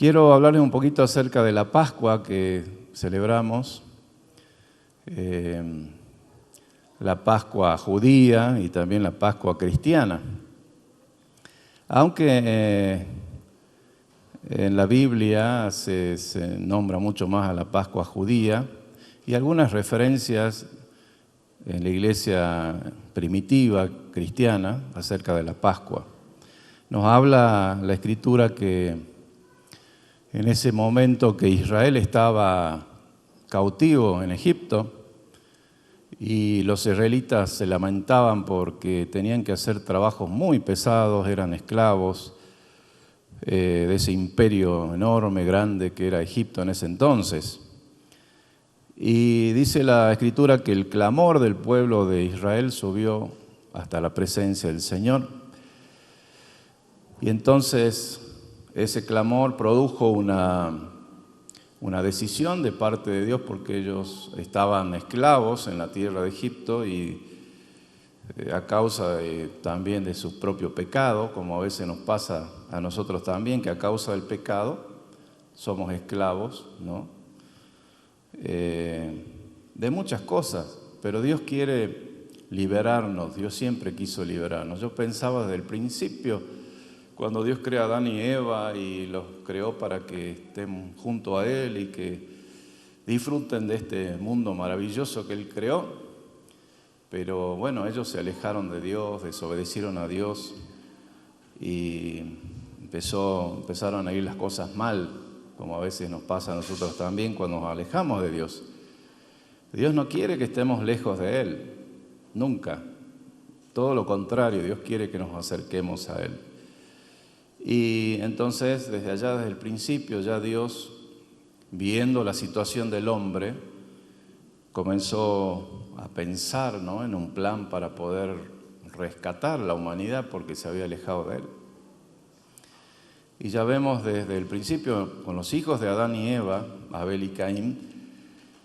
Quiero hablarles un poquito acerca de la Pascua que celebramos, la Pascua judía y también la Pascua cristiana. Aunque en la Biblia se nombra mucho más a la Pascua judía y algunas referencias en la iglesia primitiva cristiana acerca de la Pascua. Nos habla la Escritura que en ese momento que Israel estaba cautivo en Egipto y los israelitas se lamentaban porque tenían que hacer trabajos muy pesados, eran esclavos de ese imperio enorme, grande que era Egipto en ese entonces. Y dice la Escritura que el clamor del pueblo de Israel subió hasta la presencia del Señor. Y entonces ese clamor produjo una decisión de parte de Dios porque ellos estaban esclavos en la tierra de Egipto y a causa también de su propio pecado, como a veces nos pasa a nosotros también, que a causa del pecado somos esclavos, ¿no? De muchas cosas, pero Dios quiere liberarnos, Dios siempre quiso liberarnos. Yo pensaba desde el principio, cuando Dios crea a Adán y Eva y los creó para que estén junto a Él y que disfruten de este mundo maravilloso que Él creó, pero bueno, ellos se alejaron de Dios, desobedecieron a Dios y empezaron a ir las cosas mal, como a veces nos pasa a nosotros también cuando nos alejamos de Dios. Dios no quiere que estemos lejos de Él, nunca. Todo lo contrario, Dios quiere que nos acerquemos a Él. Y entonces, desde allá, desde el principio, ya Dios, viendo la situación del hombre, comenzó a pensar, ¿no?, en un plan para poder rescatar la humanidad porque se había alejado de Él. Y ya vemos desde el principio, con los hijos de Adán y Eva, Abel y Caín,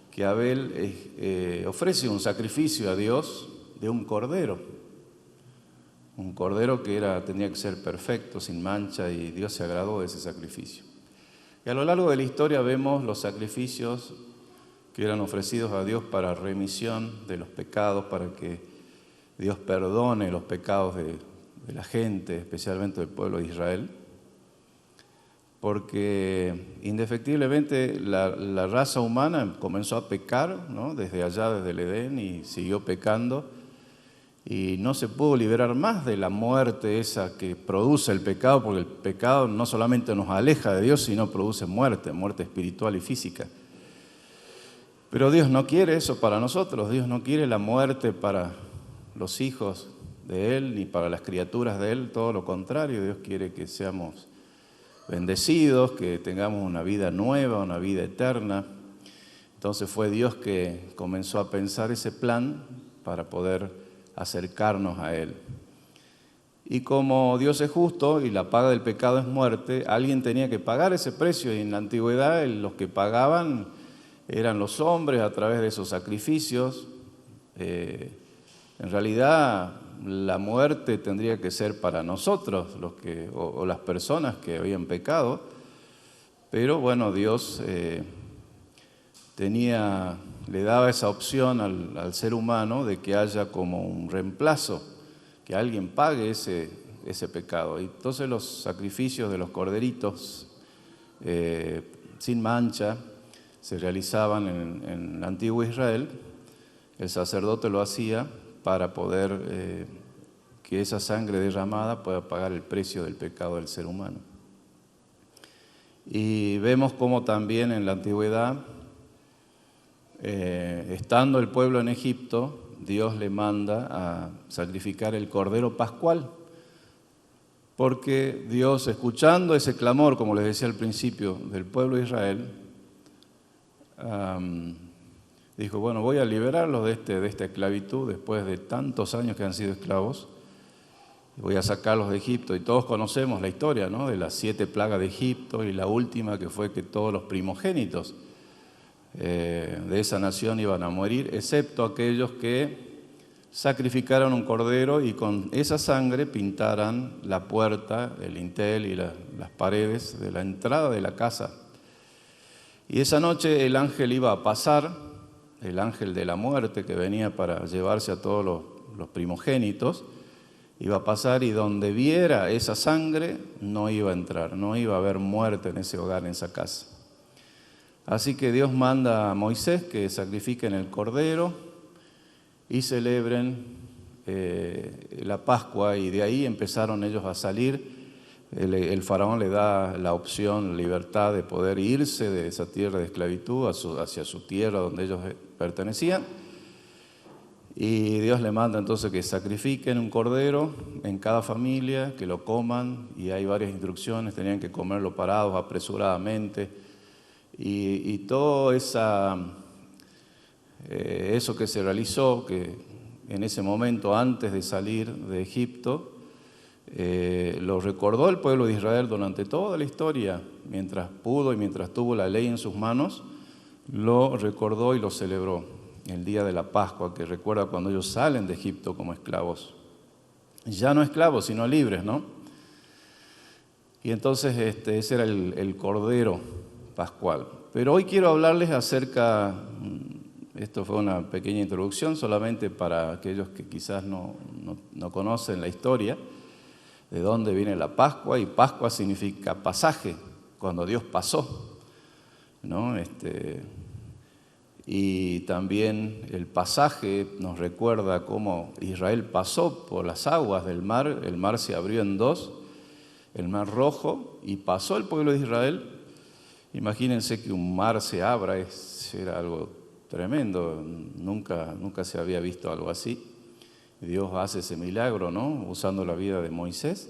que Abel ofrece un sacrificio a Dios de un cordero. Un cordero que tenía que ser perfecto, sin mancha, y Dios se agradó de ese sacrificio. Y a lo largo de la historia vemos los sacrificios que eran ofrecidos a Dios para remisión de los pecados, para que Dios perdone los pecados de la gente, especialmente del pueblo de Israel. Porque indefectiblemente la raza humana comenzó a pecar, ¿no?, desde allá, desde el Edén, y siguió pecando. Y no se pudo liberar más de la muerte esa que produce el pecado, porque el pecado no solamente nos aleja de Dios, sino produce muerte espiritual y física. Pero Dios no quiere eso para nosotros, Dios no quiere la muerte para los hijos de Él, ni para las criaturas de Él, todo lo contrario, Dios quiere que seamos bendecidos, que tengamos una vida nueva, una vida eterna. Entonces fue Dios que comenzó a pensar ese plan para poder acercarnos a Él. Y como Dios es justo y la paga del pecado es muerte, alguien tenía que pagar ese precio, y en la antigüedad los que pagaban eran los hombres a través de esos sacrificios. En realidad la muerte tendría que ser para nosotros, o las personas que habían pecado, pero bueno, Dios le daba esa opción al ser humano de que haya como un reemplazo, que alguien pague ese pecado. Y entonces los sacrificios de los corderitos sin mancha se realizaban en el antiguo Israel. El sacerdote lo hacía para poder que esa sangre derramada pueda pagar el precio del pecado del ser humano. Y vemos cómo también en la antigüedad, estando el pueblo en Egipto, Dios le manda a sacrificar el cordero pascual, porque Dios, escuchando ese clamor, como les decía al principio, del pueblo de Israel, dijo, bueno, voy a liberarlos de esta esclavitud después de tantos años que han sido esclavos, voy a sacarlos de Egipto. Y todos conocemos la historia, ¿no?, de las 7 plagas de Egipto, y la última que fue que todos los primogénitos de esa nación iban a morir, excepto aquellos que sacrificaron un cordero y con esa sangre pintaran la puerta, el dintel las paredes de la entrada de la casa. Y esa noche el ángel iba a pasar, el ángel de la muerte que venía para llevarse a todos los primogénitos, iba a pasar y donde viera esa sangre no iba a entrar, no iba a haber muerte en ese hogar, en esa casa. Así que Dios manda a Moisés que sacrifiquen el cordero y celebren la Pascua, y de ahí empezaron ellos a salir. El faraón le da la opción, la libertad de poder irse de esa tierra de esclavitud hacia su tierra donde ellos pertenecían. Y Dios le manda entonces que sacrifiquen un cordero en cada familia, que lo coman, y hay varias instrucciones, tenían que comerlo parados, apresuradamente. Y todo eso que se realizó, que en ese momento antes de salir de Egipto, lo recordó el pueblo de Israel durante toda la historia, mientras pudo y mientras tuvo la ley en sus manos, lo recordó y lo celebró. El día de la Pascua, que recuerda cuando ellos salen de Egipto como esclavos. Ya no esclavos, sino libres, ¿no? Y entonces ese era el Cordero Pascual. Pero hoy quiero hablarles acerca, esto fue una pequeña introducción solamente para aquellos que quizás no conocen la historia, de dónde viene la Pascua, y Pascua significa pasaje, cuando Dios pasó, ¿no? Y también el pasaje nos recuerda cómo Israel pasó por las aguas del mar, el mar se abrió en dos, el mar Rojo, y pasó el pueblo de Israel. Imagínense que un mar se abra, era algo tremendo, nunca se había visto algo así. Dios hace ese milagro, ¿no? Usando la vida de Moisés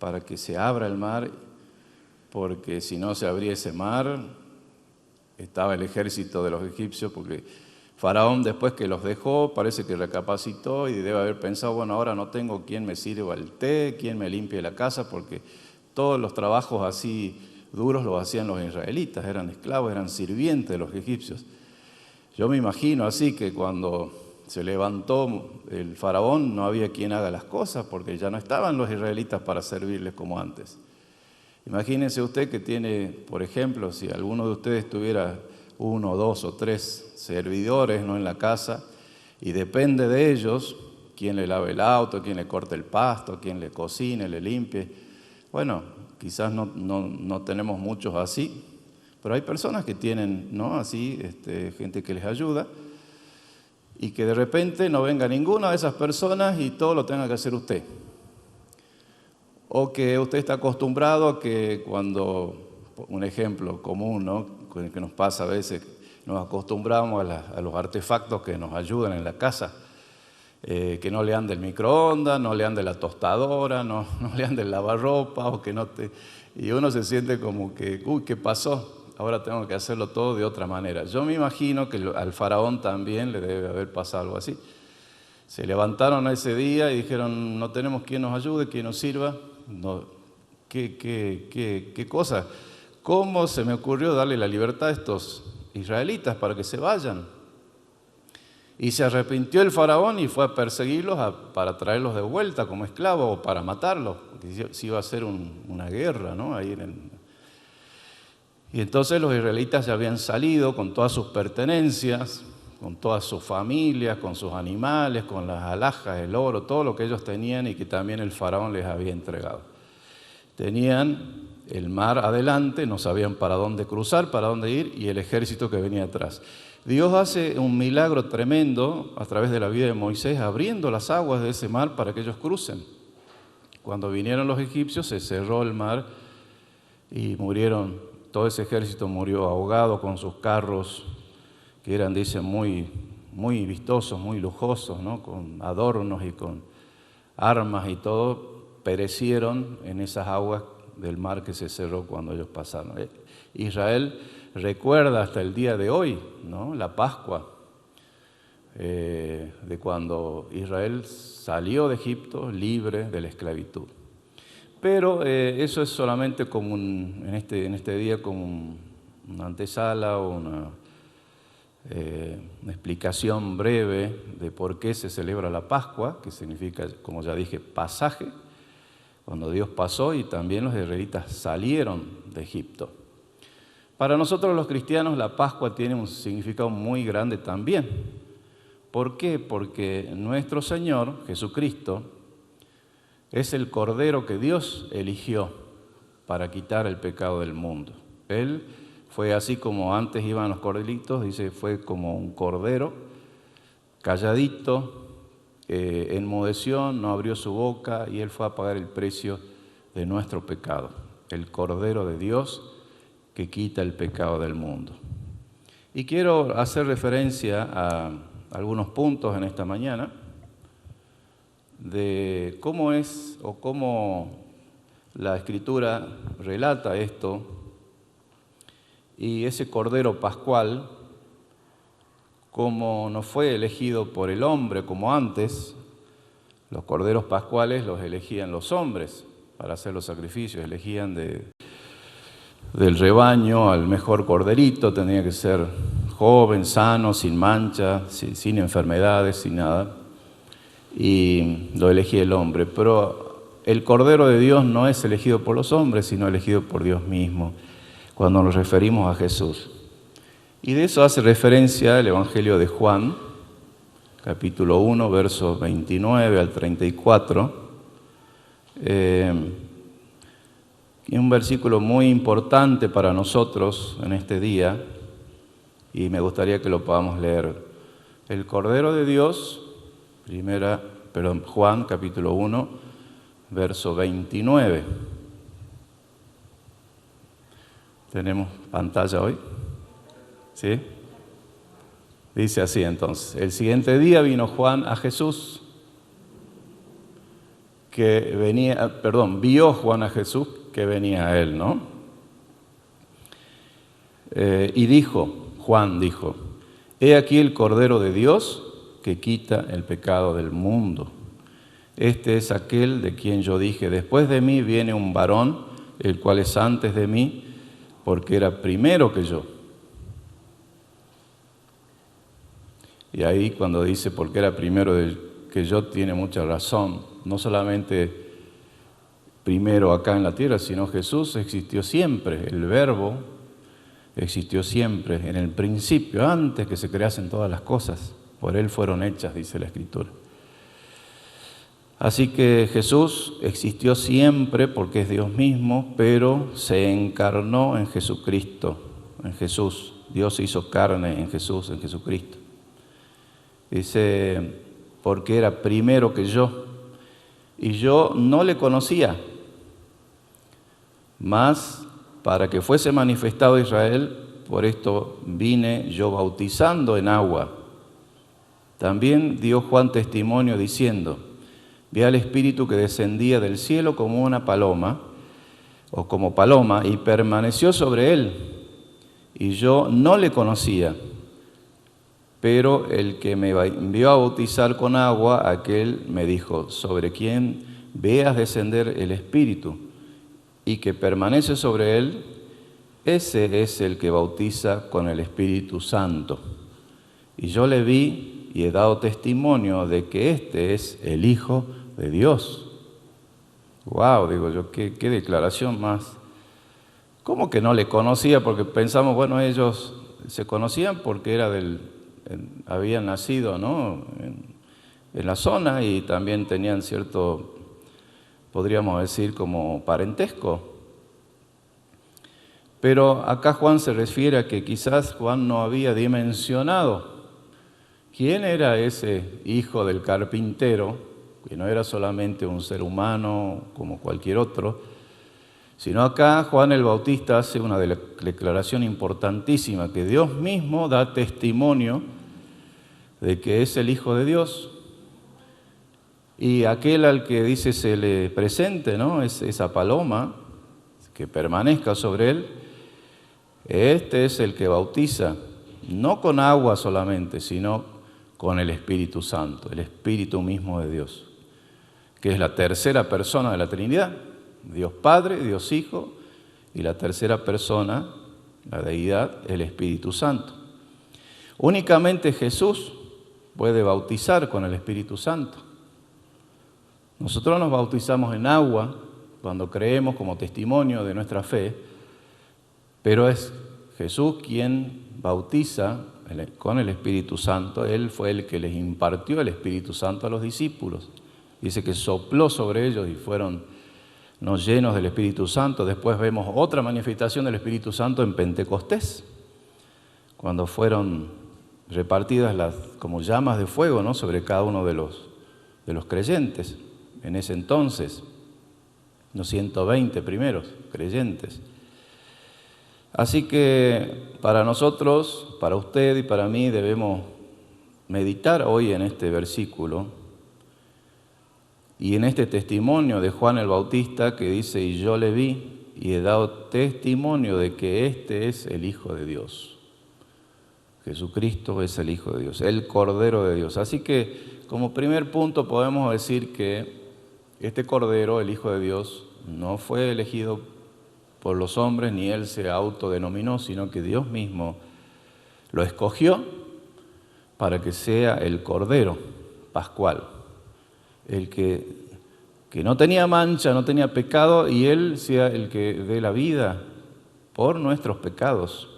para que se abra el mar, porque si no se abría ese mar, estaba el ejército de los egipcios, porque Faraón, después que los dejó, parece que recapacitó y debe haber pensado, bueno, ahora no tengo quien me sirva el té, quien me limpie la casa, porque todos los trabajos así duros los hacían los israelitas, eran esclavos, eran sirvientes de los egipcios. Yo me imagino así que cuando se levantó el Faraón no había quien haga las cosas, porque ya no estaban los israelitas para servirles como antes. Imagínense usted que tiene, por ejemplo, si alguno de ustedes tuviera 1, 2 o 3 servidores, ¿no?, en la casa, y depende de ellos quién le lave el auto, quién le corte el pasto, quién le cocine, le limpie. Bueno, quizás no tenemos muchos así, pero hay personas que tienen, ¿no?, así, gente que les ayuda, y que de repente no venga ninguna de esas personas y todo lo tenga que hacer usted. O que usted está acostumbrado a que cuando, un ejemplo común, ¿no?, que nos pasa a veces, nos acostumbramos a los artefactos que nos ayudan en la casa, que no le ande el microondas, no le ande la tostadora, no le ande el lavarropa, y uno se siente como que, uy, ¿qué pasó? Ahora tengo que hacerlo todo de otra manera. Yo me imagino que al faraón también le debe haber pasado algo así. Se levantaron ese día y dijeron, no tenemos quien nos ayude, quien nos sirva. No, ¿qué cosa? ¿Cómo se me ocurrió darle la libertad a estos israelitas para que se vayan? Y se arrepintió el faraón y fue a perseguirlos para traerlos de vuelta como esclavos o para matarlos, porque se iba a hacer una guerra, ¿no?, ahí Y entonces los israelitas ya habían salido con todas sus pertenencias, con todas sus familias, con sus animales, con las alhajas, el oro, todo lo que ellos tenían y que también el faraón les había entregado. Tenían el mar adelante, no sabían para dónde cruzar, para dónde ir, y el ejército que venía atrás. Dios hace un milagro tremendo a través de la vida de Moisés, abriendo las aguas de ese mar para que ellos crucen. Cuando vinieron los egipcios se cerró el mar y murieron, todo ese ejército murió ahogado con sus carros, que eran, dicen, muy vistosos, muy lujosos, ¿no?, con adornos y con armas y todo, perecieron en esas aguas del mar que se cerró cuando ellos pasaron. Israel recuerda hasta el día de hoy, ¿no?, la Pascua, de cuando Israel salió de Egipto libre de la esclavitud. Pero eso es solamente como en este día como una antesala o una explicación breve de por qué se celebra la Pascua, que significa, como ya dije, pasaje. cuando Dios pasó y también los israelitas salieron de Egipto. Para nosotros los cristianos la Pascua tiene un significado muy grande también. ¿Por qué? Porque nuestro Señor, Jesucristo, es el Cordero que Dios eligió para quitar el pecado del mundo. Él fue así como antes iban los corderitos, dice, fue como un cordero, calladito, enmudeció, no abrió su boca y Él fue a pagar el precio de nuestro pecado. El Cordero de Dios que quita el pecado del mundo. Y quiero hacer referencia a algunos puntos en esta mañana de cómo es o cómo la Escritura relata esto y ese Cordero Pascual, como no fue elegido por el hombre como antes. Los corderos pascuales los elegían los hombres para hacer los sacrificios, elegían del rebaño al mejor corderito, tenía que ser joven, sano, sin mancha, sin enfermedades, sin nada, y lo elegía el hombre. Pero el Cordero de Dios no es elegido por los hombres, sino elegido por Dios mismo, cuando nos referimos a Jesús. Y de eso hace referencia el Evangelio de Juan, capítulo 1, versos 29 al 34. Y un versículo muy importante para nosotros en este día, y me gustaría que lo podamos leer. El Cordero de Dios, Juan, capítulo 1, verso 29. ¿Tenemos pantalla hoy? ¿Sí? Dice así entonces: el siguiente día vino Juan a Jesús, vio Juan a Jesús que venía a él, ¿no? Y Juan dijo, he aquí el Cordero de Dios que quita el pecado del mundo. Este es aquel de quien yo dije, después de mí viene un varón, el cual es antes de mí, porque era primero que yo. Y ahí cuando dice porque era primero que yo, tiene mucha razón. No solamente primero acá en la tierra, sino Jesús existió siempre. El Verbo existió siempre, en el principio, antes que se creasen todas las cosas. Por Él fueron hechas, dice la Escritura. Así que Jesús existió siempre porque es Dios mismo, pero se encarnó en Jesucristo, en Jesús. Dios se hizo carne en Jesús, en Jesucristo. Dice, porque era primero que yo, y yo no le conocía, mas para que fuese manifestado Israel, por esto vine yo bautizando en agua. También dio Juan testimonio diciendo, vi al Espíritu que descendía del cielo como una paloma, o como paloma, y permaneció sobre él, y yo no le conocía. Pero el que me envió a bautizar con agua, aquel me dijo, sobre quien veas descender el Espíritu y que permanece sobre él, ese es el que bautiza con el Espíritu Santo. Y yo le vi y he dado testimonio de que este es el Hijo de Dios. Wow, digo yo, qué declaración más. ¿Cómo que no le conocía? Porque pensamos, bueno, ellos se conocían porque habían nacido, ¿no?, en la zona y también tenían cierto, podríamos decir, como parentesco. Pero acá Juan se refiere a que quizás Juan no había dimensionado quién era ese hijo del carpintero, que no era solamente un ser humano como cualquier otro, sino acá Juan el Bautista hace una declaración importantísima, que Dios mismo da testimonio de que es el Hijo de Dios. Y aquel al que dice se le presente, ¿no?, es esa paloma, que permanezca sobre él, este es el que bautiza, no con agua solamente, sino con el Espíritu Santo, el Espíritu mismo de Dios, que es la tercera persona de la Trinidad. Dios Padre, Dios Hijo, y la tercera persona, la deidad, el Espíritu Santo. Únicamente Jesús puede bautizar con el Espíritu Santo. Nosotros nos bautizamos en agua, cuando creemos como testimonio de nuestra fe, pero es Jesús quien bautiza con el Espíritu Santo. Él fue el que les impartió el Espíritu Santo a los discípulos. Dice que sopló sobre ellos y fueron llenos del Espíritu Santo. Después vemos otra manifestación del Espíritu Santo en Pentecostés, cuando fueron repartidas como llamas de fuego, ¿no?, sobre cada uno de los creyentes. En ese entonces, los 120 primeros creyentes. Así que para nosotros, para usted y para mí, debemos meditar hoy en este versículo y en este testimonio de Juan el Bautista que dice: y yo le vi y he dado testimonio de que este es el Hijo de Dios. Jesucristo es el Hijo de Dios, el Cordero de Dios. Así que como primer punto podemos decir que este Cordero, el Hijo de Dios, no fue elegido por los hombres, ni Él se autodenominó, sino que Dios mismo lo escogió para que sea el Cordero Pascual, el que no tenía mancha, no tenía pecado, y Él sea el que dé la vida por nuestros pecados.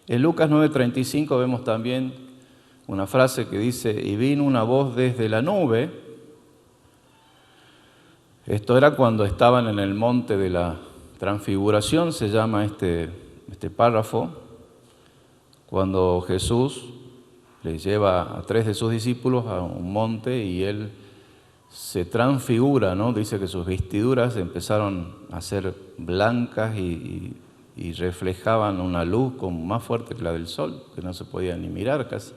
En Lucas 9:35 vemos también una frase que dice: y vino una voz desde la nube. Esto era cuando estaban en el monte de la transfiguración, se llama este párrafo, cuando Jesús le lleva a 3 de sus discípulos a un monte y Él se transfigura, ¿no? Dice que sus vestiduras empezaron a ser blancas y reflejaban una luz como más fuerte que la del sol, que no se podía ni mirar casi.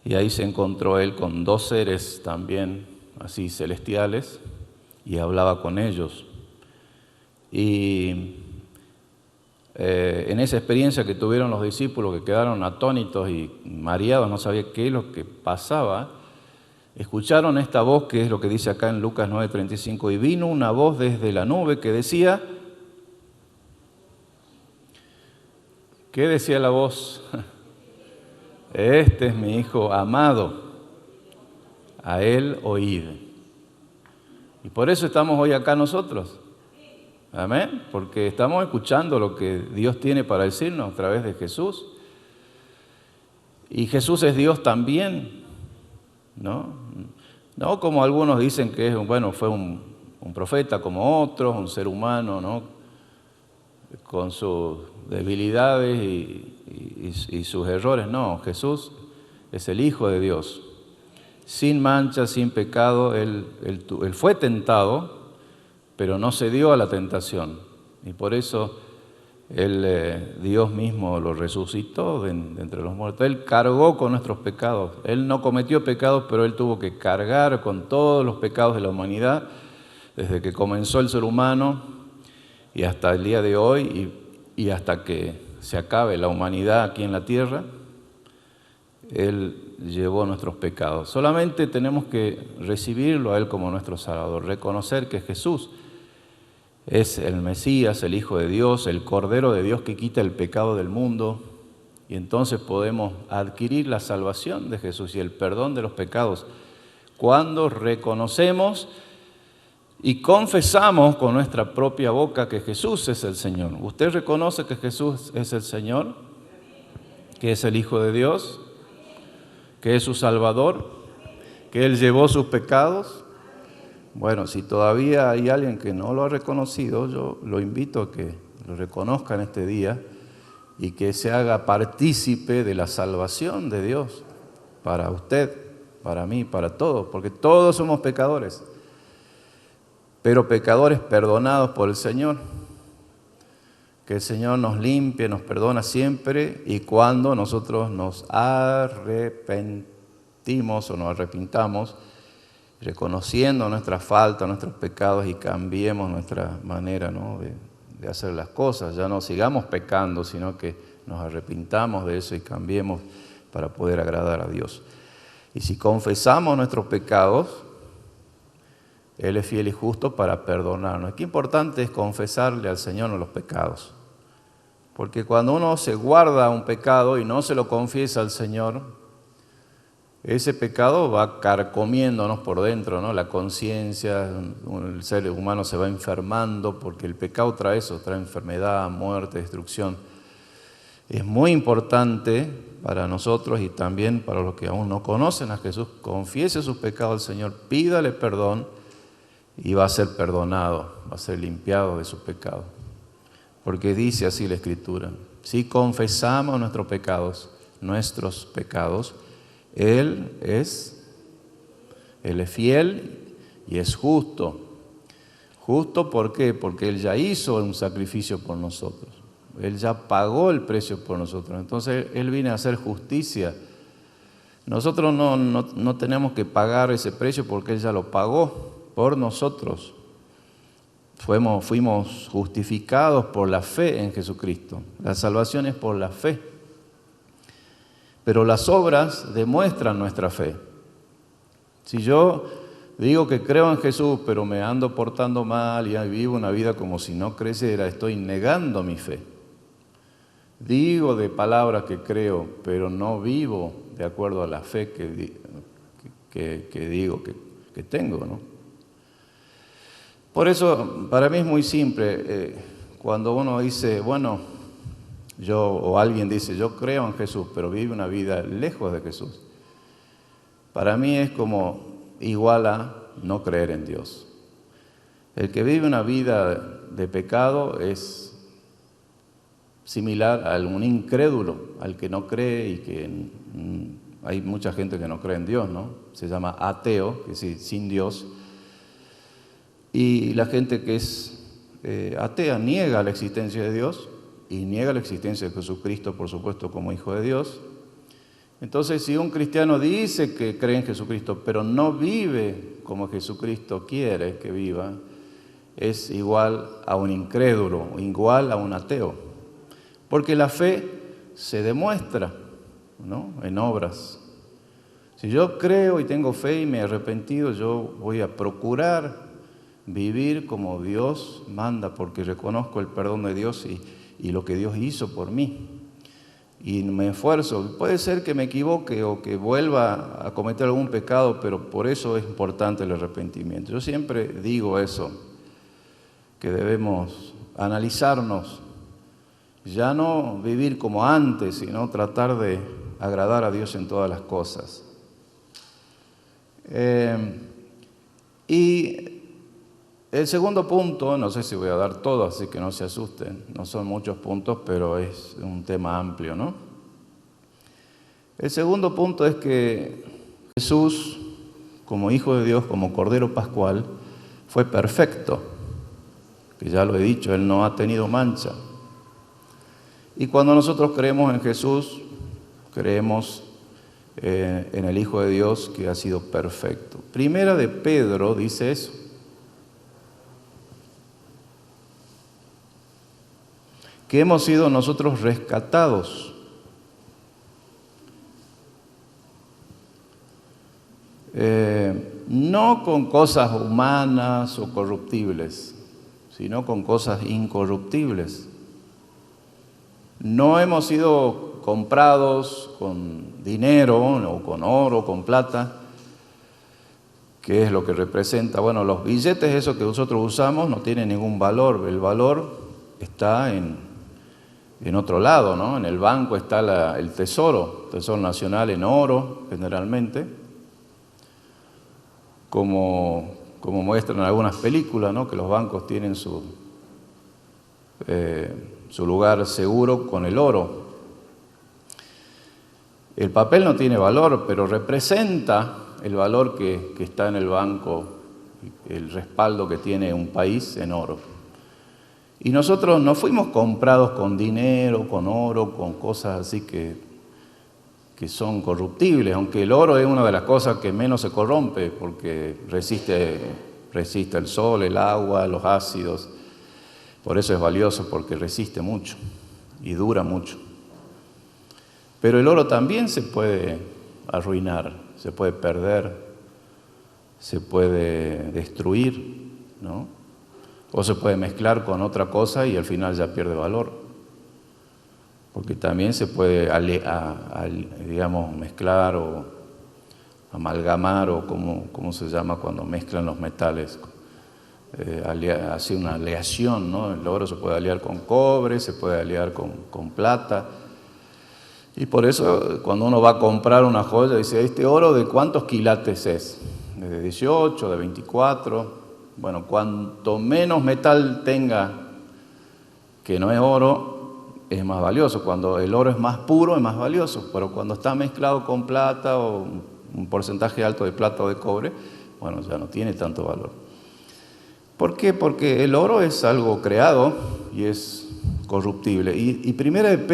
Y ahí se encontró Él con 2 seres también así celestiales y hablaba con ellos. Y en esa experiencia que tuvieron los discípulos, que quedaron atónitos y mareados, no sabían qué es lo que pasaba, escucharon esta voz, que es lo que dice acá en Lucas 9:35, y vino una voz desde la nube que decía... ¿Qué decía la voz? Este es mi Hijo amado, a Él oíd. Y por eso estamos hoy acá nosotros. Amén. Porque estamos escuchando lo que Dios tiene para decirnos a través de Jesús. Y Jesús es Dios también, ¿no? No como algunos dicen que fue un profeta como otros, un ser humano, ¿no?, con sus debilidades y sus errores. No, Jesús es el Hijo de Dios, sin mancha, sin pecado. Él fue tentado, pero no cedió a la tentación. Y por eso Dios mismo lo resucitó de entre los muertos. Él cargó con nuestros pecados. Él no cometió pecados, pero Él tuvo que cargar con todos los pecados de la humanidad, desde que comenzó el ser humano y hasta el día de hoy, y hasta que se acabe la humanidad aquí en la tierra. Él llevó nuestros pecados. Solamente tenemos que recibirlo a Él como nuestro Salvador, reconocer que Jesús es el Mesías, el Hijo de Dios, el Cordero de Dios que quita el pecado del mundo, y entonces podemos adquirir la salvación de Jesús y el perdón de los pecados cuando reconocemos y confesamos con nuestra propia boca que Jesús es el Señor. ¿Usted reconoce que Jesús es el Señor? ¿Que es el Hijo de Dios? ¿Que es su Salvador? ¿Que Él llevó sus pecados? Bueno, si todavía hay alguien que no lo ha reconocido, yo lo invito a que lo reconozca en este día y que se haga partícipe de la salvación de Dios para usted, para mí, para todos, porque todos somos pecadores, pero pecadores perdonados por el Señor. Que el Señor nos limpie, nos perdona siempre, y cuando nosotros nos arrepentimos o nos arrepintamos, reconociendo nuestras faltas, nuestros pecados, y cambiemos nuestra manera, ¿no?, de hacer las cosas. Ya no sigamos pecando, sino que nos arrepintamos de eso y cambiemos para poder agradar a Dios. Y si confesamos nuestros pecados, Él es fiel y justo para perdonarnos. Qué importante es confesarle al Señor los pecados. Porque cuando uno se guarda un pecado y no se lo confiesa al Señor, ese pecado va carcomiéndonos por dentro, ¿no? La conciencia, el ser humano se va enfermando porque el pecado trae eso, trae enfermedad, muerte, destrucción. Es muy importante para nosotros y también para los que aún no conocen a Jesús, confiese sus pecados al Señor, pídale perdón y va a ser perdonado, va a ser limpiado de sus pecados. Porque dice así la Escritura, si confesamos nuestros pecados, Él es fiel y es justo. ¿Justo por qué? Porque Él ya hizo un sacrificio por nosotros. Él ya pagó el precio por nosotros. Entonces Él viene a hacer justicia. Nosotros no tenemos que pagar ese precio porque Él ya lo pagó por nosotros. Fuimos justificados por la fe en Jesucristo. La salvación es por la fe. Pero las obras demuestran nuestra fe. Si yo digo que creo en Jesús, pero me ando portando mal y vivo una vida como si no creyera, estoy negando mi fe. Digo de palabras que creo, pero no vivo de acuerdo a la fe que digo que tengo, ¿no? Por eso, para mí es muy simple. Cuando uno dice, bueno, o alguien dice, yo creo en Jesús, pero vive una vida lejos de Jesús, para mí es como igual a no creer en Dios. El que vive una vida de pecado es similar a un incrédulo, al que no cree y que hay mucha gente que no cree en Dios, ¿no? Se llama ateo, que es sin Dios. Y la gente que es atea niega la existencia de Dios y niega la existencia de Jesucristo, por supuesto, como Hijo de Dios. Entonces, si un cristiano dice que cree en Jesucristo, pero no vive como Jesucristo quiere que viva, es igual a un incrédulo, igual a un ateo. Porque la fe se demuestra, ¿no?, en obras. Si yo creo y tengo fe y me he arrepentido, yo voy a procurar vivir como Dios manda, porque reconozco el perdón de Dios y lo que Dios hizo por mí. Y me esfuerzo. Puede ser que me equivoque o que vuelva a cometer algún pecado, pero por eso es importante el arrepentimiento. Yo siempre digo eso, que debemos analizarnos, ya no vivir como antes, sino tratar de agradar a Dios en todas las cosas. Y el segundo punto, no sé si voy a dar todo, así que no se asusten, no son muchos puntos, pero es un tema amplio, ¿no? El segundo punto es que Jesús, como Hijo de Dios, como Cordero Pascual, fue perfecto, que ya lo he dicho, Él no ha tenido mancha. Y cuando nosotros creemos en Jesús, creemos en el Hijo de Dios que ha sido perfecto. Primera de Pedro dice eso. Que hemos sido nosotros rescatados. No con cosas humanas o corruptibles, sino con cosas incorruptibles. No hemos sido comprados con dinero o con oro, con plata, que es lo que representa. Bueno, los billetes esos que nosotros usamos no tienen ningún valor. El valor está en otro lado, ¿no? En el banco está el tesoro nacional en oro, generalmente, como muestran en algunas películas, ¿no?, que los bancos tienen su lugar seguro con el oro. El papel no tiene valor, pero representa el valor que está en el banco, el respaldo que tiene un país en oro. Y nosotros no fuimos comprados con dinero, con oro, con cosas así que son corruptibles, aunque el oro es una de las cosas que menos se corrompe porque resiste el sol, el agua, los ácidos. Por eso es valioso, porque resiste mucho y dura mucho. Pero el oro también se puede arruinar, se puede perder, se puede destruir, ¿no? O se puede mezclar con otra cosa y al final ya pierde valor. Porque también se puede, digamos, mezclar amalgamar o cómo se llama cuando mezclan los metales. Hace una aleación, ¿no? El oro se puede aliar con cobre, se puede aliar con plata. Y por eso cuando uno va a comprar una joya, dice, ¿este oro de cuántos quilates es? ¿De 18, de 24? Bueno, cuanto menos metal tenga que no es oro, es más valioso. Cuando el oro es más puro, es más valioso. Pero cuando está mezclado con plata o un porcentaje alto de plata o de cobre, bueno, ya no tiene tanto valor. ¿Por qué? Porque el oro es algo creado y es corruptible. Y 1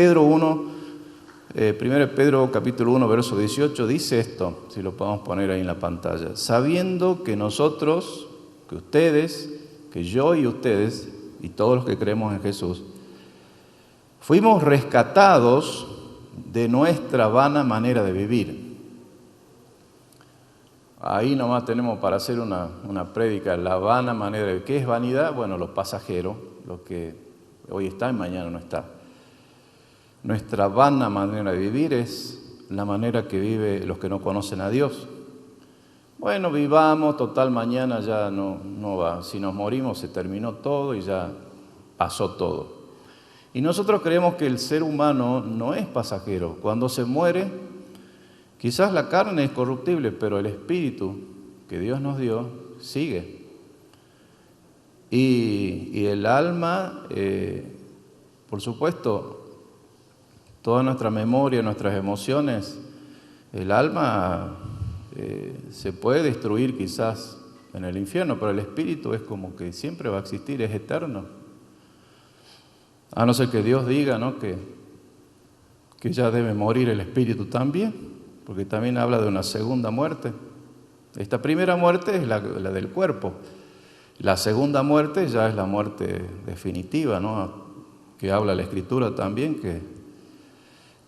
Pedro capítulo 1, verso 18, dice esto, si lo podemos poner ahí en la pantalla. Sabiendo que nosotros, que ustedes, que yo y ustedes, y todos los que creemos en Jesús, fuimos rescatados de nuestra vana manera de vivir. Ahí nomás tenemos para hacer una prédica, la vana manera de vivir. ¿Qué es vanidad? Bueno, los pasajeros, lo que hoy está y mañana no está. Nuestra vana manera de vivir es la manera que viven los que no conocen a Dios. Bueno, vivamos, total, mañana ya no va. Si nos morimos se terminó todo y ya pasó todo. Y nosotros creemos que el ser humano no es pasajero. Cuando se muere, quizás la carne es corruptible, pero el espíritu que Dios nos dio sigue. Y el alma, por supuesto, toda nuestra memoria, nuestras emociones, el alma se puede destruir quizás en el infierno, pero el espíritu es como que siempre va a existir, es eterno. A no ser que Dios diga, ¿no?, que ya debe morir el espíritu también, porque también habla de una segunda muerte. Esta primera muerte es la del cuerpo. La segunda muerte ya es la muerte definitiva, ¿no?, que habla la Escritura también,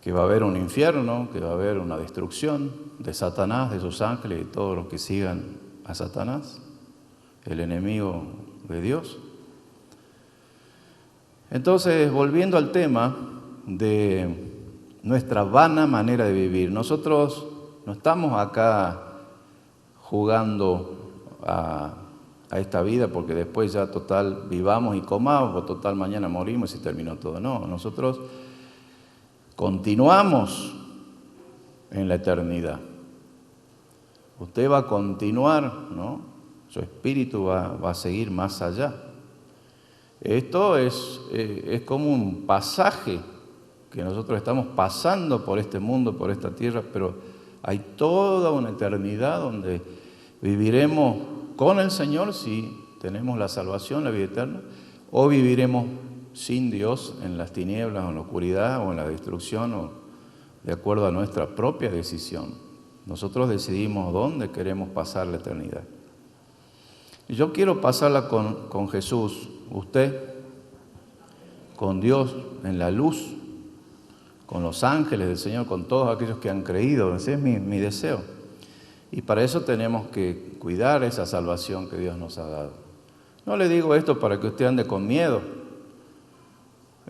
que va a haber un infierno, que va a haber una destrucción de Satanás, de sus ángeles y todos los que sigan a Satanás, el enemigo de Dios. Entonces, volviendo al tema de nuestra vana manera de vivir, nosotros no estamos acá jugando a esta vida porque después ya total vivamos y comamos, o total mañana morimos y terminó todo. No, nosotros continuamos en la eternidad. Usted va a continuar, ¿no? Su espíritu va a seguir más allá. Esto es como un pasaje que nosotros estamos pasando por este mundo, por esta tierra, pero hay toda una eternidad donde viviremos con el Señor si tenemos la salvación, la vida eterna, o viviremos sin Dios en las tinieblas, o en la oscuridad, o en la destrucción, o de acuerdo a nuestra propia decisión. Nosotros decidimos dónde queremos pasar la eternidad. Y yo quiero pasarla con Jesús, usted, con Dios en la luz, con los ángeles del Señor, con todos aquellos que han creído. Ese es mi deseo. Y para eso tenemos que cuidar esa salvación que Dios nos ha dado. No le digo esto para que usted ande con miedo,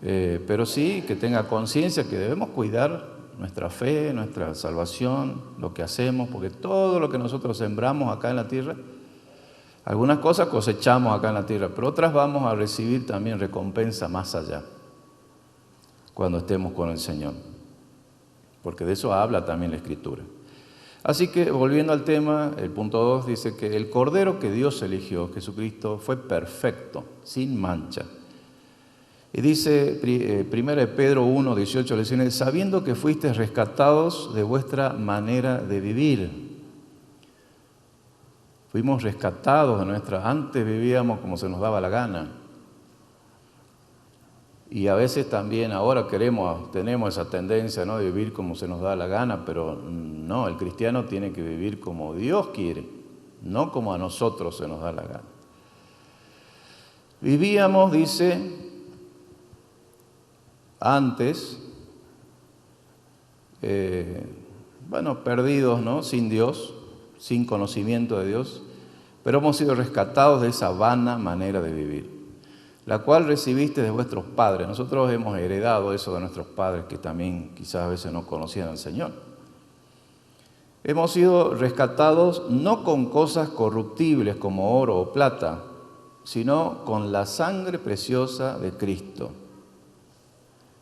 pero sí que tenga conciencia que debemos cuidar nuestra fe, nuestra salvación, lo que hacemos, porque todo lo que nosotros sembramos acá en la tierra, algunas cosas cosechamos acá en la tierra, pero otras vamos a recibir también recompensa más allá, cuando estemos con el Señor, porque de eso habla también la Escritura. Así que, volviendo al tema, el punto 2 dice que el Cordero que Dios eligió, Jesucristo, fue perfecto, sin mancha. Y dice 1 Pedro 1, 18, le dice, sabiendo que fuisteis rescatados de vuestra manera de vivir. Fuimos rescatados de nuestra... Antes vivíamos como se nos daba la gana. Y a veces también ahora tenemos esa tendencia, ¿no?, de vivir como se nos da la gana, pero no, el cristiano tiene que vivir como Dios quiere, no como a nosotros se nos da la gana. Vivíamos, dice, antes, perdidos, ¿no?, sin Dios, sin conocimiento de Dios, pero hemos sido rescatados de esa vana manera de vivir, la cual recibiste de vuestros padres. Nosotros hemos heredado eso de nuestros padres, que también quizás a veces no conocían al Señor. Hemos sido rescatados no con cosas corruptibles como oro o plata, sino con la sangre preciosa de Cristo.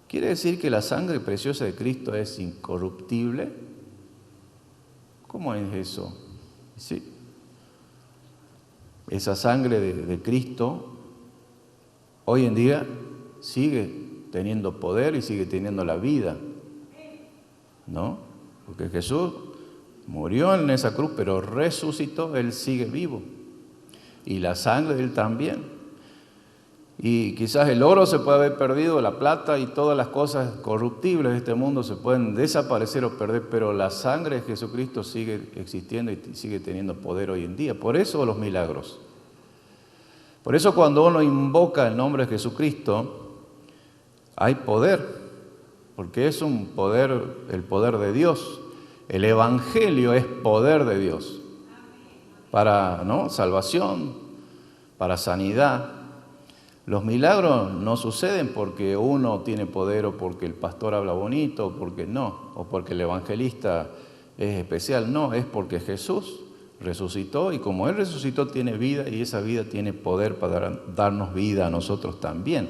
¿Quiere decir que la sangre preciosa de Cristo es incorruptible? ¿Cómo es eso? Sí. Esa sangre de Cristo hoy en día sigue teniendo poder y sigue teniendo la vida, ¿no? Porque Jesús murió en esa cruz, pero resucitó, Él sigue vivo. Y la sangre de Él también. Y quizás el oro se puede haber perdido, la plata y todas las cosas corruptibles de este mundo se pueden desaparecer o perder, pero la sangre de Jesucristo sigue existiendo y sigue teniendo poder hoy en día. Por eso los milagros. Por eso cuando uno invoca el nombre de Jesucristo, hay poder, porque es un poder, el poder de Dios. El Evangelio es poder de Dios para, ¿no?, salvación, para sanidad. Los milagros no suceden porque uno tiene poder o porque el pastor habla bonito o porque no, o porque el evangelista es especial. No, es porque Jesús resucitó y como Él resucitó tiene vida y esa vida tiene poder para darnos vida a nosotros también.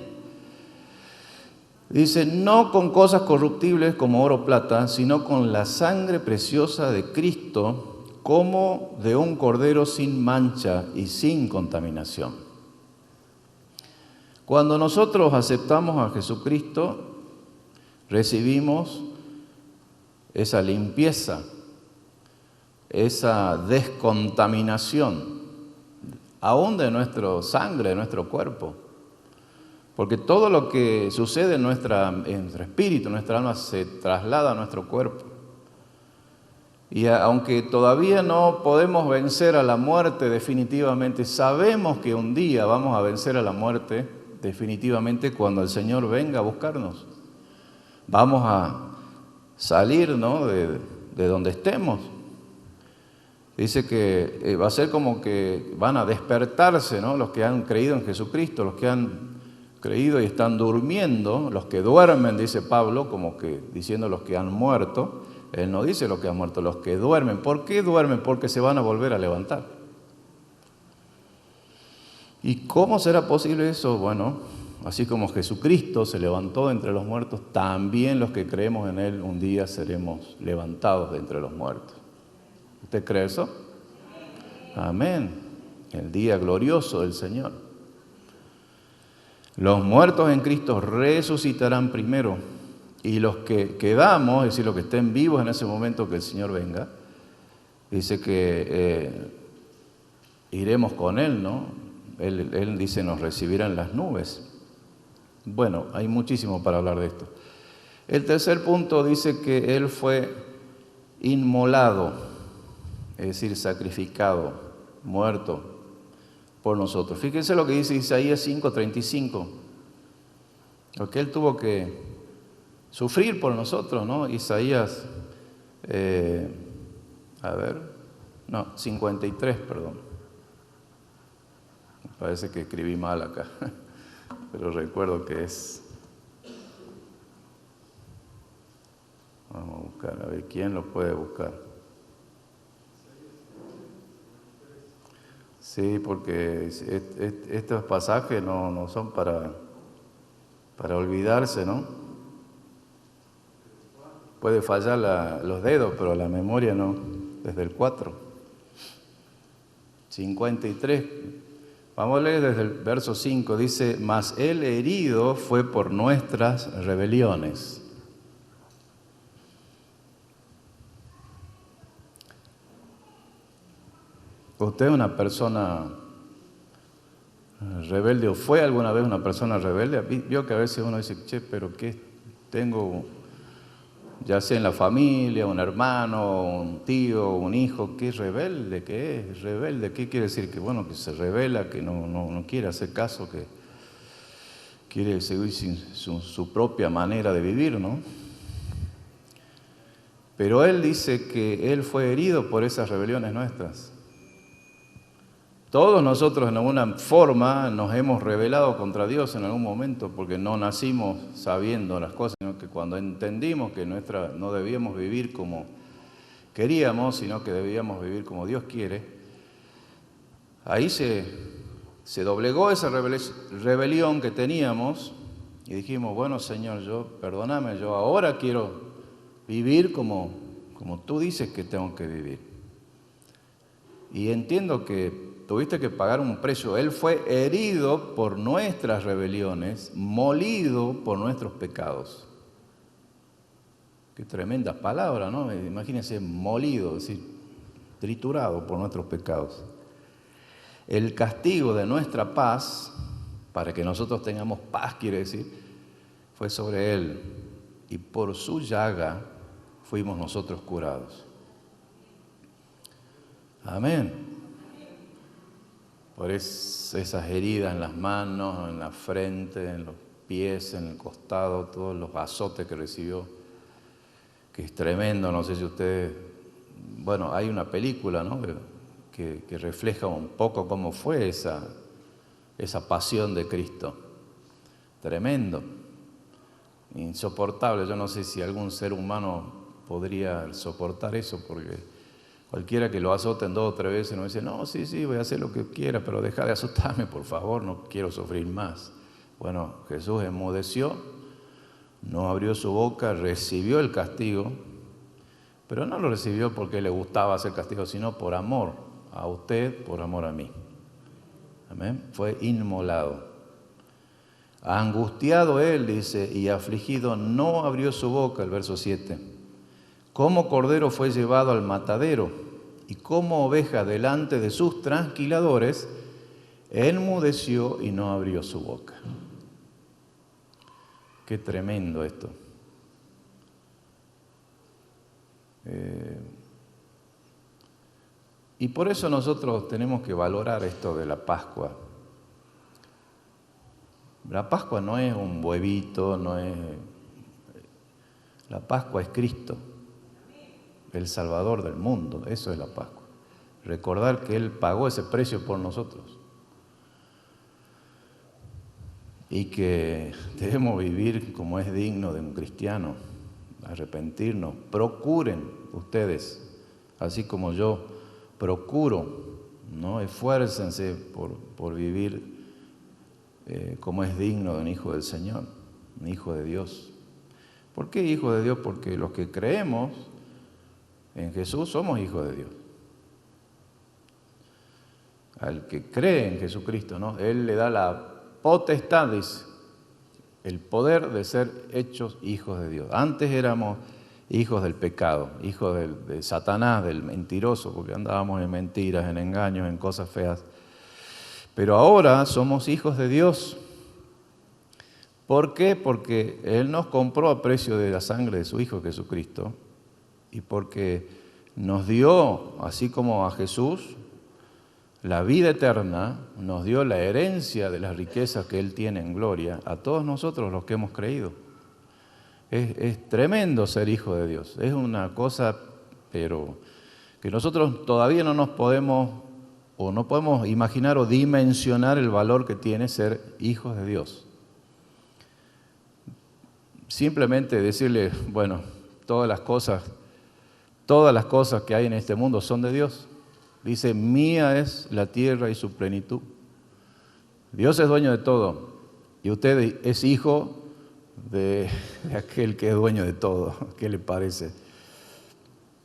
Dice, no con cosas corruptibles como oro o plata, sino con la sangre preciosa de Cristo, como de un cordero sin mancha y sin contaminación. Cuando nosotros aceptamos a Jesucristo, recibimos esa limpieza, esa descontaminación, aún de nuestra sangre, de nuestro cuerpo. Porque todo lo que sucede en nuestro espíritu, en nuestra alma, se traslada a nuestro cuerpo. Y aunque todavía no podemos vencer a la muerte definitivamente, sabemos que un día vamos a vencer a la muerte definitivamente cuando el Señor venga a buscarnos. Vamos a salir, ¿no?, de donde estemos. Dice que va a ser como que van a despertarse, ¿no?, los que han creído en Jesucristo, los que han creído y están durmiendo, los que duermen, dice Pablo, como que diciendo los que han muerto. Él no dice los que han muerto, los que duermen. ¿Por qué duermen? Porque se van a volver a levantar. ¿Y cómo será posible eso? Bueno, así como Jesucristo se levantó entre los muertos, también los que creemos en Él un día seremos levantados de entre los muertos. ¿Usted cree eso? Amén. El día glorioso del Señor. Los muertos en Cristo resucitarán primero y los que quedamos, es decir, los que estén vivos en ese momento que el Señor venga, dice que iremos con Él, ¿no? Él dice, nos recibirá en las nubes. Bueno, hay muchísimo para hablar de esto. El tercer punto dice que Él fue inmolado, es decir, sacrificado, muerto por nosotros. Fíjense lo que dice Isaías 5:35, porque Él tuvo que sufrir por nosotros, ¿no? Isaías, 53, perdón. Parece que escribí mal acá, pero recuerdo que es. Vamos a buscar, a ver quién lo puede buscar. Sí, porque estos pasajes no son para olvidarse, ¿no? Puede fallar los dedos, pero la memoria no, desde el 4. 53. Vamos a leer desde el verso 5, dice, mas Él herido fue por nuestras rebeliones. ¿Usted es una persona rebelde o fue alguna vez una persona rebelde? Vio que a veces uno dice, che, pero ¿qué tengo? Ya sea en la familia, un hermano, un tío, un hijo, ¿qué rebelde? ¿Qué es rebelde? ¿Qué quiere decir? Que bueno, que se rebela, que no quiere hacer caso, que quiere seguir su propia manera de vivir, ¿no? Pero Él dice que Él fue herido por esas rebeliones nuestras. Todos nosotros en alguna forma nos hemos rebelado contra Dios en algún momento porque no nacimos sabiendo las cosas, sino que cuando entendimos que no debíamos vivir como queríamos, sino que debíamos vivir como Dios quiere, ahí se doblegó esa rebelión que teníamos y dijimos, bueno Señor, perdóname, yo ahora quiero vivir como tú dices que tengo que vivir. Y entiendo que tuviste que pagar un precio. Él fue herido por nuestras rebeliones, molido por nuestros pecados. Qué tremenda palabra, ¿no? Imagínense, molido, es decir, triturado por nuestros pecados. El castigo de nuestra paz, para que nosotros tengamos paz, quiere decir, fue sobre Él. Y por su llaga fuimos nosotros curados. Amén. Por esas heridas en las manos, en la frente, en los pies, en el costado, todos los azotes que recibió, que es tremendo. No sé si ustedes... Bueno, hay una película, ¿no?, que refleja un poco cómo fue esa pasión de Cristo. Tremendo, insoportable. Yo no sé si algún ser humano podría soportar eso, porque cualquiera que lo azoten 2 o 3 veces no dice, no, sí, voy a hacer lo que quiera, pero deja de azotarme, por favor, no quiero sufrir más. Bueno, Jesús enmudeció, no abrió su boca, recibió el castigo, pero no lo recibió porque le gustaba hacer castigo, sino por amor a usted, por amor a mí. Amén. Fue inmolado. Angustiado él, dice, y afligido, no abrió su boca, el verso 7. Como cordero fue llevado al matadero, y como oveja delante de sus trasquiladores, enmudeció y no abrió su boca. Qué tremendo esto. Y por eso nosotros tenemos que valorar esto de la Pascua. La Pascua no es un huevito, la Pascua es Cristo, el Salvador del mundo, eso es la Pascua. Recordar que Él pagó ese precio por nosotros y que debemos vivir como es digno de un cristiano, arrepentirnos. Procuren ustedes, así como yo procuro, ¿no? Esfuércense por vivir como es digno de un hijo del Señor, un hijo de Dios. ¿Por qué hijo de Dios? Porque los que creemos en Jesús somos hijos de Dios. Al que cree en Jesucristo, ¿no?, Él le da la potestad, dice, el poder de ser hechos hijos de Dios. Antes éramos hijos del pecado, hijos de Satanás, del mentiroso, porque andábamos en mentiras, en engaños, en cosas feas. Pero ahora somos hijos de Dios. ¿Por qué? Porque Él nos compró a precio de la sangre de su Hijo Jesucristo y porque nos dio, así como a Jesús, la vida eterna, nos dio la herencia de las riquezas que Él tiene en gloria a todos nosotros los que hemos creído. Es tremendo ser hijo de Dios, es una cosa, pero que nosotros todavía no nos podemos o no podemos imaginar o dimensionar el valor que tiene ser hijos de Dios. Simplemente decirle, bueno, todas las cosas que hay en este mundo son de Dios. Dice, mía es la tierra y su plenitud. Dios es dueño de todo y usted es hijo de aquel que es dueño de todo. ¿Qué le parece?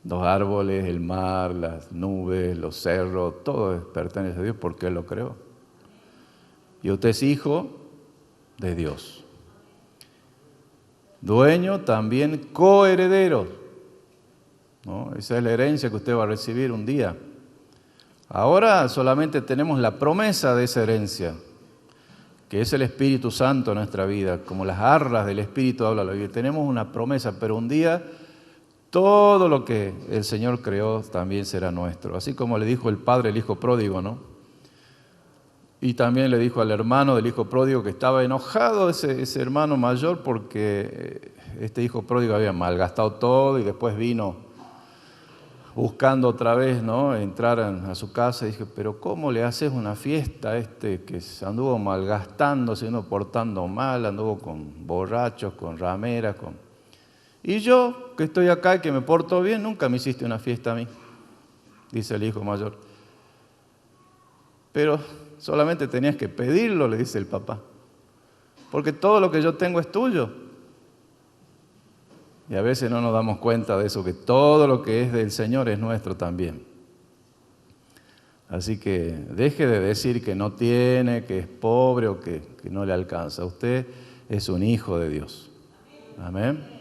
Los árboles, el mar, las nubes, los cerros, todo pertenece a Dios porque Él lo creó. Y usted es hijo de Dios. Dueño también coheredero, ¿no? Esa es la herencia que usted va a recibir un día. Ahora solamente tenemos la promesa de esa herencia, que es el Espíritu Santo en nuestra vida, como las arras del Espíritu habla la Biblia. Tenemos una promesa, pero un día todo lo que el Señor creó también será nuestro. Así como le dijo el padre al hijo pródigo, ¿no? Y también le dijo al hermano del hijo pródigo que estaba enojado ese hermano mayor porque este hijo pródigo había malgastado todo y después vino buscando otra vez, ¿no?, entrar a su casa y dije, pero ¿cómo le haces una fiesta a este que se anduvo malgastando, se anduvo portando mal, anduvo con borrachos, con rameras, Y yo, que estoy acá y que me porto bien, nunca me hiciste una fiesta a mí, dice el hijo mayor. Pero solamente tenías que pedirlo, le dice el papá. Porque todo lo que yo tengo es tuyo. Y a veces no nos damos cuenta de eso, que todo lo que es del Señor es nuestro también. Así que deje de decir que no tiene, que es pobre o que no le alcanza. Usted es un hijo de Dios. Amén.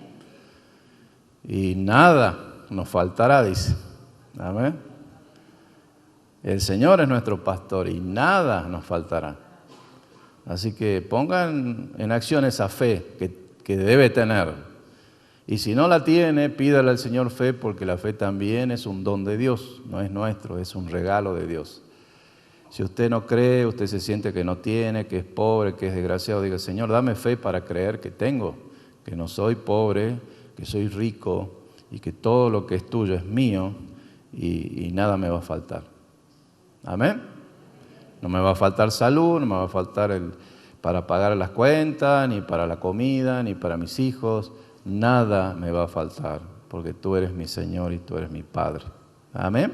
Y nada nos faltará, dice. Amén. El Señor es nuestro pastor y nada nos faltará. Así que pongan en acción esa fe que debe tener. Y si no la tiene, pídale al Señor fe, porque la fe también es un don de Dios, no es nuestro, es un regalo de Dios. Si usted no cree, usted se siente que no tiene, que es pobre, que es desgraciado, diga, Señor, dame fe para creer que tengo, que no soy pobre, que soy rico y que todo lo que es tuyo es mío y nada me va a faltar. Amén. No me va a faltar salud, no me va a faltar para pagar las cuentas, ni para la comida, ni para mis hijos. Nada me va a faltar, porque tú eres mi Señor y tú eres mi Padre. Amén.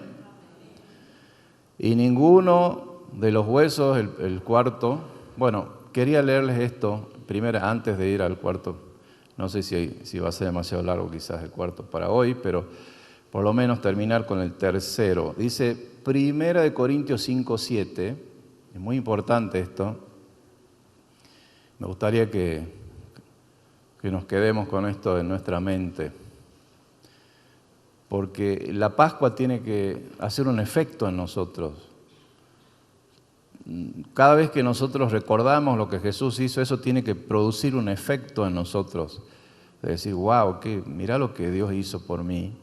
Y ninguno de los huesos, el cuarto, bueno, quería leerles esto primero antes de ir al cuarto. No sé si va a ser demasiado largo quizás el cuarto para hoy, pero por lo menos terminar con el tercero. Dice 1 Corintios 5:7, es muy importante esto. Me gustaría que nos quedemos con esto en nuestra mente, porque la Pascua tiene que hacer un efecto en nosotros. Cada vez que nosotros recordamos lo que Jesús hizo, eso tiene que producir un efecto en nosotros. De decir, wow, mirá lo que Dios hizo por mí.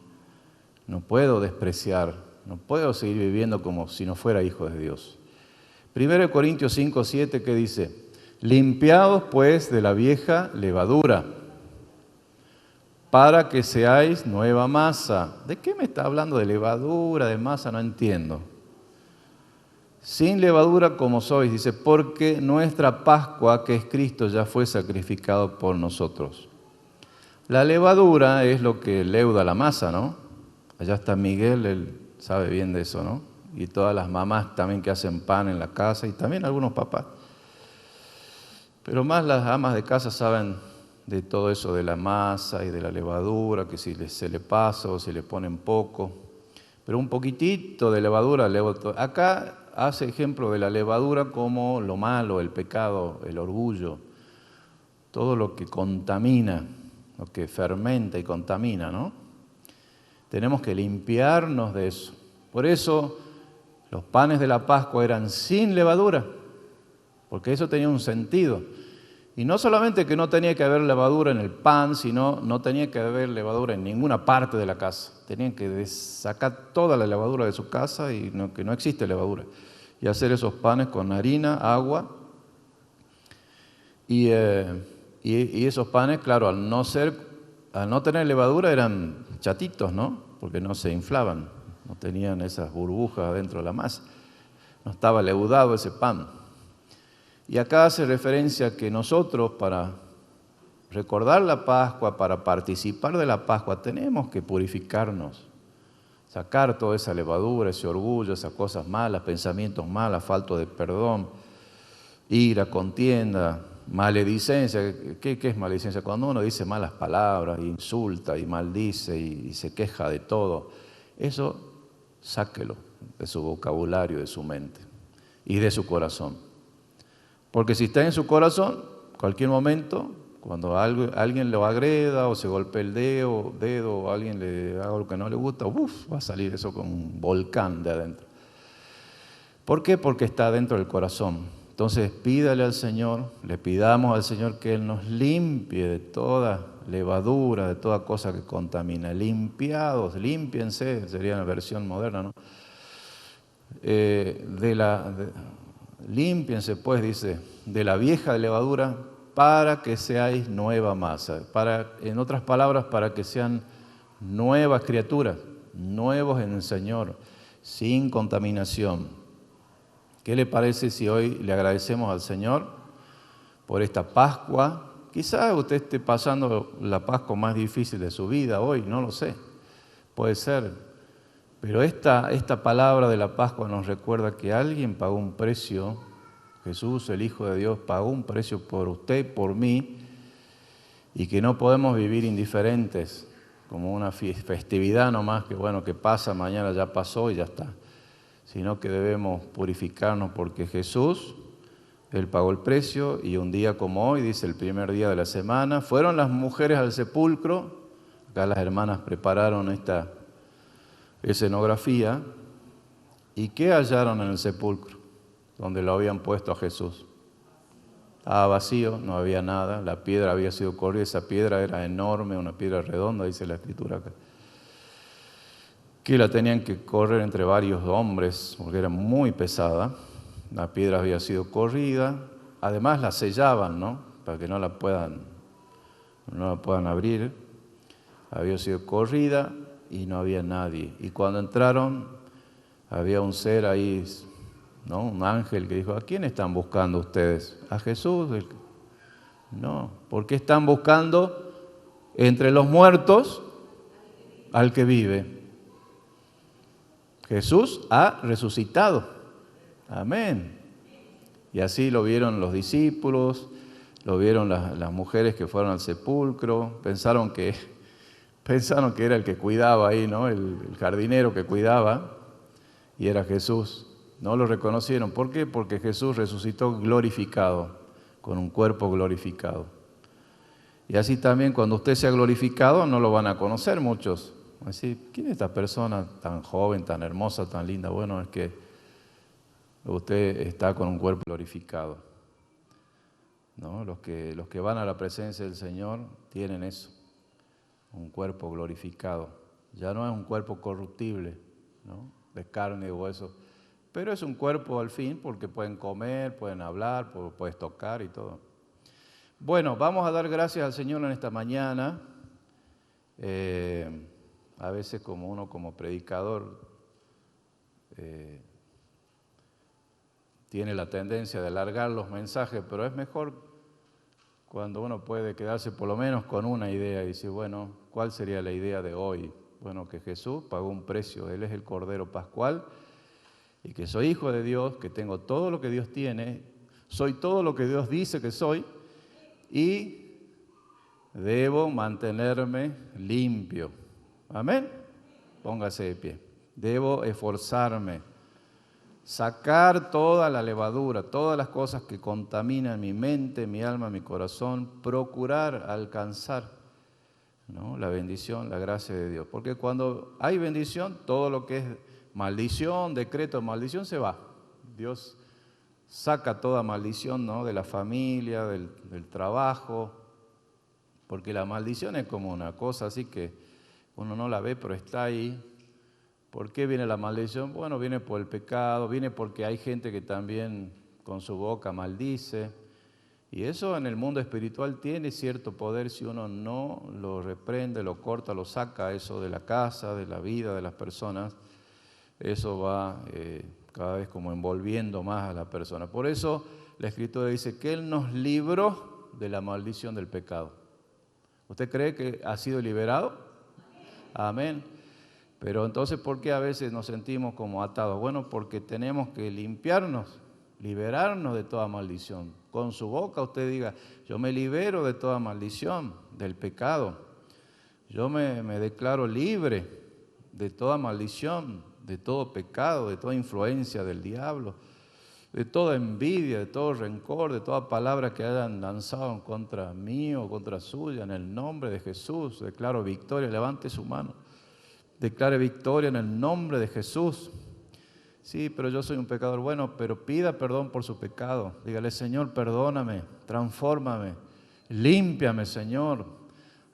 No puedo despreciar, no puedo seguir viviendo como si no fuera hijo de Dios. 1 Corintios 5:7, ¿qué dice? Limpiados pues de la vieja levadura, para que seáis nueva masa. ¿De qué me está hablando? ¿De levadura, de masa? No entiendo. Sin levadura como sois, dice, porque nuestra Pascua, que es Cristo, ya fue sacrificado por nosotros. La levadura es lo que leuda la masa, ¿no? Allá está Miguel, él sabe bien de eso, ¿no? Y todas las mamás también que hacen pan en la casa y también algunos papás. Pero más las amas de casa saben de todo eso, de la masa y de la levadura, que si se le pasa o si le ponen poco. Pero un poquitito de levadura. Acá hace ejemplo de la levadura como lo malo, el pecado, el orgullo, todo lo que contamina, lo que fermenta y contamina, ¿no? Tenemos que limpiarnos de eso. Por eso los panes de la Pascua eran sin levadura, porque eso tenía un sentido. Y no solamente que no tenía que haber levadura en el pan, sino no tenía que haber levadura en ninguna parte de la casa. Tenían que sacar toda la levadura de su casa y que no existe levadura. Y hacer esos panes con harina, agua. Y esos panes, claro, al no tener levadura eran chatitos, ¿no? Porque no se inflaban, no tenían esas burbujas dentro de la masa. No estaba leudado ese pan. Y acá hace referencia que nosotros, para recordar la Pascua, para participar de la Pascua, tenemos que purificarnos, sacar toda esa levadura, ese orgullo, esas cosas malas, pensamientos malos, falta de perdón, ira, contienda, maledicencia. ¿Qué es maledicencia? Cuando uno dice malas palabras, insulta y maldice y se queja de todo, eso sáquelo de su vocabulario, de su mente y de su corazón. Porque si está en su corazón, cualquier momento, cuando alguien lo agreda o se golpea el dedo o alguien le haga algo que no le gusta, va a salir eso como un volcán de adentro. ¿Por qué? Porque está dentro del corazón. Entonces pídale al Señor, le pidamos al Señor que Él nos limpie de toda levadura, de toda cosa que contamina. Limpiados, límpiense, sería la versión moderna, ¿no? Límpiense pues, dice, de la vieja levadura para que seáis nueva masa. En otras palabras, para que sean nuevas criaturas, nuevos en el Señor, sin contaminación. ¿Qué le parece si hoy le agradecemos al Señor por esta Pascua Quizás usted esté pasando la Pascua más difícil de su vida hoy, no lo sé, puede ser. Pero esta palabra de la Pascua nos recuerda que alguien pagó un precio, Jesús, el Hijo de Dios, pagó un precio por usted y por mí, y que no podemos vivir indiferentes, como una festividad nomás, que bueno, que pasa, mañana ya pasó y ya está, sino que debemos purificarnos porque Jesús, Él pagó el precio, y un día como hoy, dice el primer día de la semana, fueron las mujeres al sepulcro. Acá las hermanas prepararon esta escenografía. ¿Y qué hallaron en el sepulcro donde lo habían puesto a Jesús? Estaba vacío, no había nada, la piedra había sido corrida, esa piedra era enorme, una piedra redonda, dice la escritura acá, que la tenían que correr entre varios hombres porque era muy pesada. La piedra había sido corrida, además la sellaban, ¿no?, para que no la puedan abrir. Había sido corrida y no había nadie. Y cuando entraron, había un ser ahí, ¿no?, un ángel que dijo: ¿a quién están buscando ustedes? ¿A Jesús? No, ¿por qué están buscando entre los muertos al que vive? Jesús ha resucitado. Amén. Y así lo vieron los discípulos, lo vieron las mujeres que fueron al sepulcro, pensaron que era el que cuidaba ahí, ¿no?, el jardinero que cuidaba, y era Jesús. No lo reconocieron. ¿Por qué? Porque Jesús resucitó glorificado, con un cuerpo glorificado. Y así también cuando usted sea glorificado no lo van a conocer muchos. Así, ¿quién es esta persona tan joven, tan hermosa, tan linda? Bueno, es que usted está con un cuerpo glorificado, ¿no? Los que van a la presencia del Señor tienen eso, un cuerpo glorificado. Ya no es un cuerpo corruptible, ¿no?, de carne y hueso, pero es un cuerpo al fin, porque pueden comer, pueden hablar, puedes tocar y todo. Bueno, vamos a dar gracias al Señor en esta mañana. A veces uno como predicador tiene la tendencia de alargar los mensajes, pero es mejor cuando uno puede quedarse por lo menos con una idea y decir, bueno, ¿cuál sería la idea de hoy? Bueno, que Jesús pagó un precio, Él es el Cordero Pascual, y que soy hijo de Dios, que tengo todo lo que Dios tiene, soy todo lo que Dios dice que soy, y debo mantenerme limpio. Amén. Póngase de pie. Debo esforzarme, sacar toda la levadura, todas las cosas que contaminan mi mente, mi alma, mi corazón, procurar alcanzar, ¿no?, la bendición, la gracia de Dios. Porque cuando hay bendición, todo lo que es maldición, decreto de maldición se va. Dios saca toda maldición, ¿no?, de la familia, del trabajo, porque la maldición es como una cosa así que uno no la ve, pero está ahí. ¿Por qué viene la maldición? Bueno, viene por el pecado, viene porque hay gente que también con su boca maldice. Y eso en el mundo espiritual tiene cierto poder si uno no lo reprende, lo corta, lo saca, eso de la casa, de la vida de las personas. Eso va cada vez como envolviendo más a la persona. Por eso la Escritura dice que Él nos libró de la maldición del pecado. ¿Usted cree que ha sido liberado? Amén. Pero entonces, ¿por qué a veces nos sentimos como atados? Bueno, porque tenemos que limpiarnos, liberarnos de toda maldición. Con su boca usted diga, yo me libero de toda maldición, del pecado. Yo me declaro libre de toda maldición, de todo pecado, de toda influencia del diablo, de toda envidia, de todo rencor, de toda palabra que hayan lanzado en contra mío o contra suya. En el nombre de Jesús declaro victoria. Levante su mano. Declare victoria en el nombre de Jesús. Sí, pero yo soy un pecador. Bueno, pero pida perdón por su pecado. Dígale, Señor, perdóname, transfórmame, límpiame, Señor.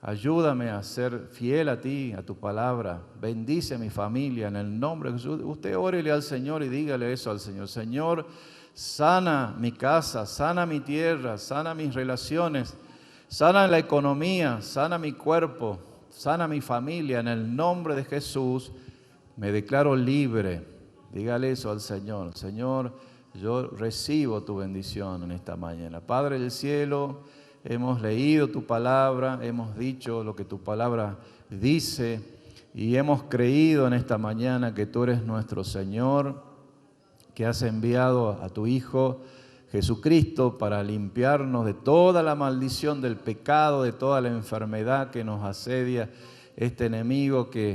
Ayúdame a ser fiel a ti, a tu palabra. Bendice a mi familia en el nombre de Jesús. Usted órele al Señor y dígale eso al Señor. Señor, sana mi casa, sana mi tierra, sana mis relaciones, sana la economía, sana mi cuerpo, sana mi familia. En el nombre de Jesús me declaro libre. Dígale eso al Señor. Señor, yo recibo tu bendición en esta mañana. Padre del cielo, hemos leído tu palabra, hemos dicho lo que tu palabra dice y hemos creído en esta mañana que tú eres nuestro Señor, que has enviado a tu Hijo Jesucristo para limpiarnos de toda la maldición del pecado, de toda la enfermedad que nos asedia, este enemigo que